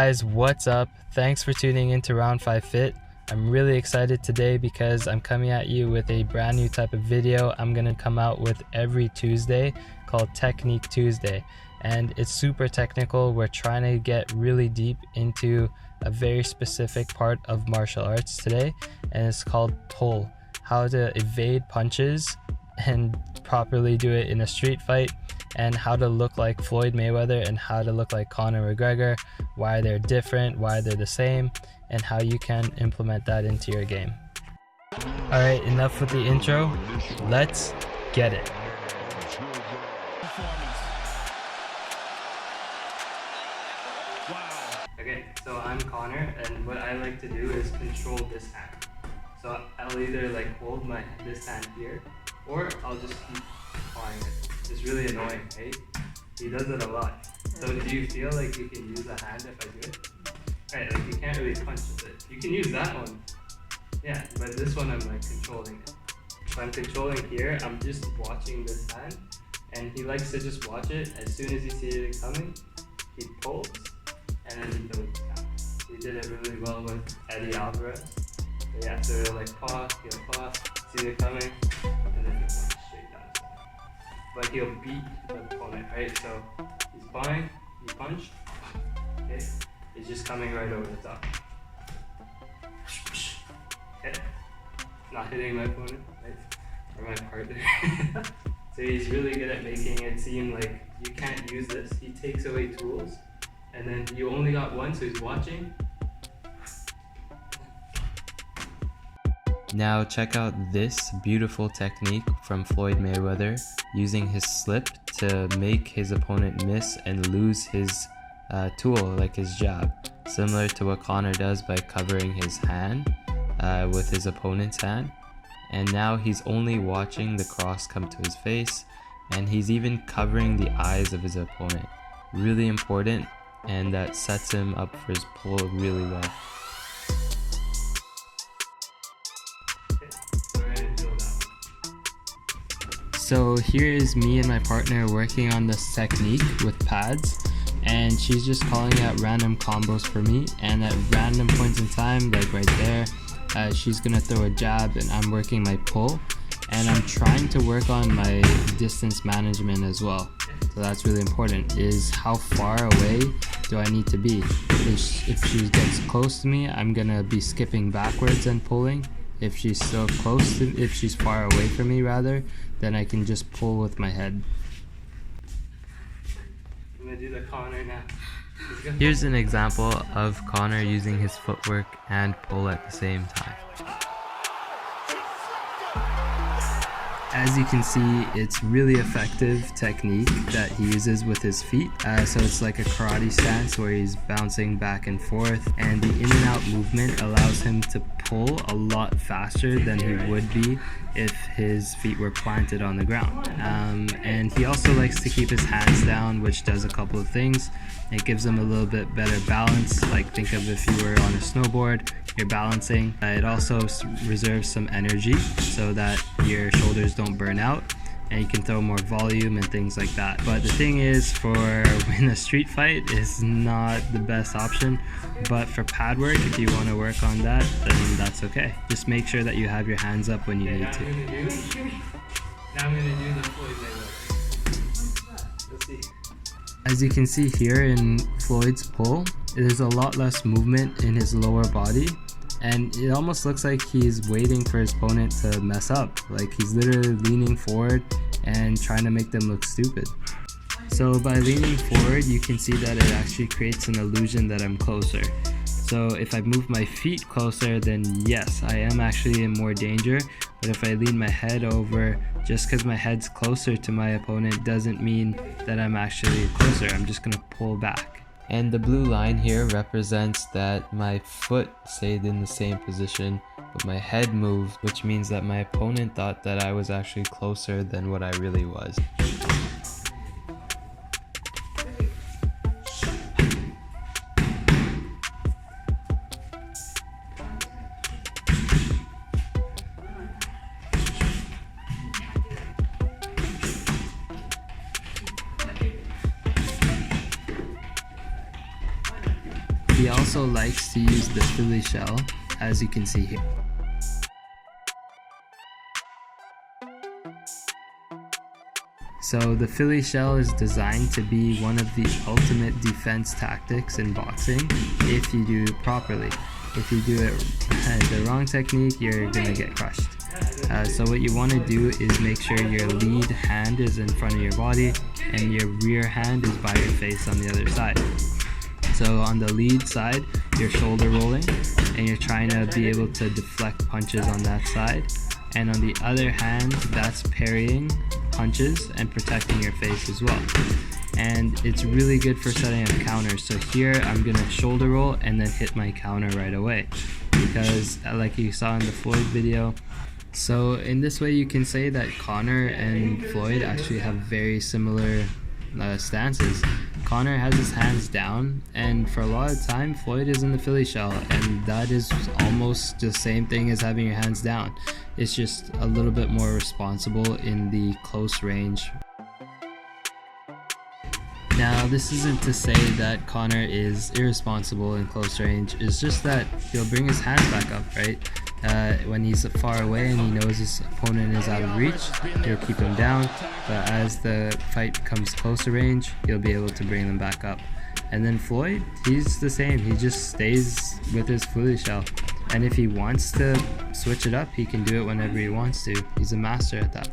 guys, what's up? Thanks for tuning into Round 5 Fit. I'm really excited today because I'm coming at you with a brand new type of video I'm going to come out with every Tuesday called Technique Tuesday. And it's super technical. We're trying to get really deep into a very specific part of martial arts today, and it's called pull. How to evade punches and properly do it in a street fight, and how to look like Floyd Mayweather and how to look like Conor McGregor, why they're different, why they're the same, and how you can implement that into your game. Alright, enough with the intro, let's get it. Okay, so I'm Conor, and what I like to do is control this hand. So I'll either hold this hand here, or I'll just keep applying it. It's really annoying, right? He does it a lot. So do you feel like you can use the hand if I do it? Right, you can't really punch with it. You can use that one. Yeah, but this one I'm controlling it. So I'm controlling here, I'm just watching this hand, and he likes to just watch it. As soon as he sees it coming, he pulls, and then he throws it down. He did it really well with Eddie Alvarez. So yeah, so he'll pause, see it coming, and then he'll punch straight down his leg. But he'll beat the opponent, right? So he's fine, he punched, okay? He's just coming right over the top. Okay? Not hitting my opponent, right? Or my partner. So he's really good at making it seem like you can't use this. He takes away tools, and then you only got one, so he's watching. Now check out this beautiful technique from Floyd Mayweather, using his slip to make his opponent miss and lose his tool, like his jab, similar to what Conor does by covering his hand with his opponent's hand. And now he's only watching the cross come to his face, and he's even covering the eyes of his opponent. Really important, and that sets him up for his pull really well. So here is me and my partner working on this technique with pads, and she's just calling out random combos for me, and at random points in time, like right there, she's gonna throw a jab and I'm working my pull, and I'm trying to work on my distance management as well. So that's really important, is how far away do I need to be? If she gets close to me, I'm gonna be skipping backwards and pulling. If she's so close to, if she's far away from me rather, then I can just pull with my head. I'm gonna do the Conor now. Here's an example of Conor using his footwork and pull at the same time. As you can see, it's really effective technique that he uses with his feet. So it's like a karate stance where he's bouncing back and forth, and the in and out movement allows him to pull a lot faster than he would be if his feet were planted on the ground. And he also likes to keep his hands down, which does a couple of things. It gives him a little bit better balance, like think of if you were on a snowboard, you're balancing. It also reserves some energy so that your shoulders don't burn out, and you can throw more volume and things like that. But the thing is, for in a street fight is not the best option, but for pad work, if you want to work on that, then that's okay. Just make sure that you have your hands up when you need to. Now I'm gonna do the Floyd Mayweather. Let's see. As you can see here in Floyd's pull, there's a lot less movement in his lower body, and it almost looks like he's waiting for his opponent to mess up. Like he's literally leaning forward and trying to make them look stupid. So by leaning forward, you can see that it actually creates an illusion that I'm closer. So if I move my feet closer, then yes, I am actually in more danger. But if I lean my head over, just because my head's closer to my opponent doesn't mean that I'm actually closer. I'm just gonna pull back. And the blue line here represents that my foot stayed in the same position, but my head moved, which means that my opponent thought that I was actually closer than what I really was. The he also likes to use the Philly shell, as you can see here. So the Philly shell is designed to be one of the ultimate defense tactics in boxing if you do it properly. If you do it the wrong technique, you're gonna get crushed. So what you want to do is make sure your lead hand is in front of your body and your rear hand is by your face on the other side. So on the lead side, you're shoulder rolling and you're trying to be able to deflect punches on that side. And on the other hand, that's parrying punches and protecting your face as well. And it's really good for setting up counters. So here I'm gonna shoulder roll and then hit my counter right away, because like you saw in the Floyd video. So in this way you can say that Conor and Floyd actually have very similar stances. Conor has his hands down, and for a lot of time Floyd is in the Philly shell, and that is almost the same thing as having your hands down. It's just a little bit more responsible in the close range. Now, this isn't to say that Conor is irresponsible in close range. It's just that he'll bring his hands back up, right? When he's far away and he knows his opponent is out of reach, he'll keep him down. But as the fight comes closer range, he'll be able to bring them back up. And then Floyd, he's the same. He just stays with his Philly shell. And if he wants to switch it up, he can do it whenever he wants to. He's a master at that.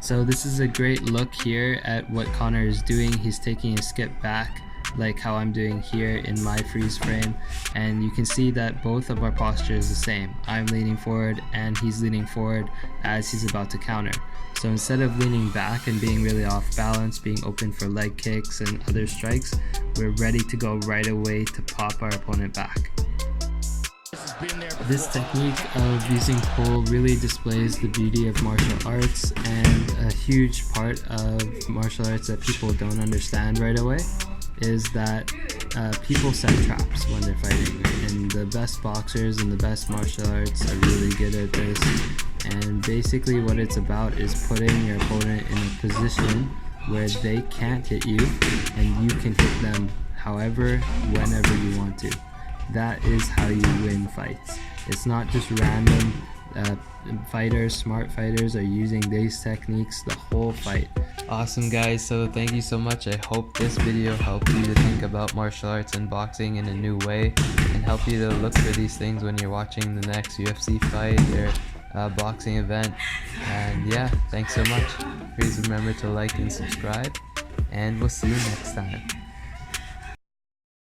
So this is a great look here at what Conor is doing. He's taking a skip back, like how I'm doing here in my freeze frame, and you can see that both of our posture is the same. I'm leaning forward and he's leaning forward as he's about to counter. So instead of leaning back and being really off balance, being open for leg kicks and other strikes, we're ready to go right away to pop our opponent back. This technique of using pull really displays the beauty of martial arts, and a huge part of martial arts that people don't understand right away is that people set traps when they're fighting, and the best boxers and the best martial arts are really good at this. And basically what it's about is putting your opponent in a position where they can't hit you and you can hit them however, whenever you want to. That is how you win fights. It's not just random. Fighters, smart fighters, are using these techniques the whole fight. Awesome, guys. So thank you so much. I hope this video helped you to think about martial arts and boxing in a new way, and help you to look for these things when you're watching the next UFC fight or boxing event. And yeah, thanks so much. Please remember to like and subscribe, and we'll see you next time.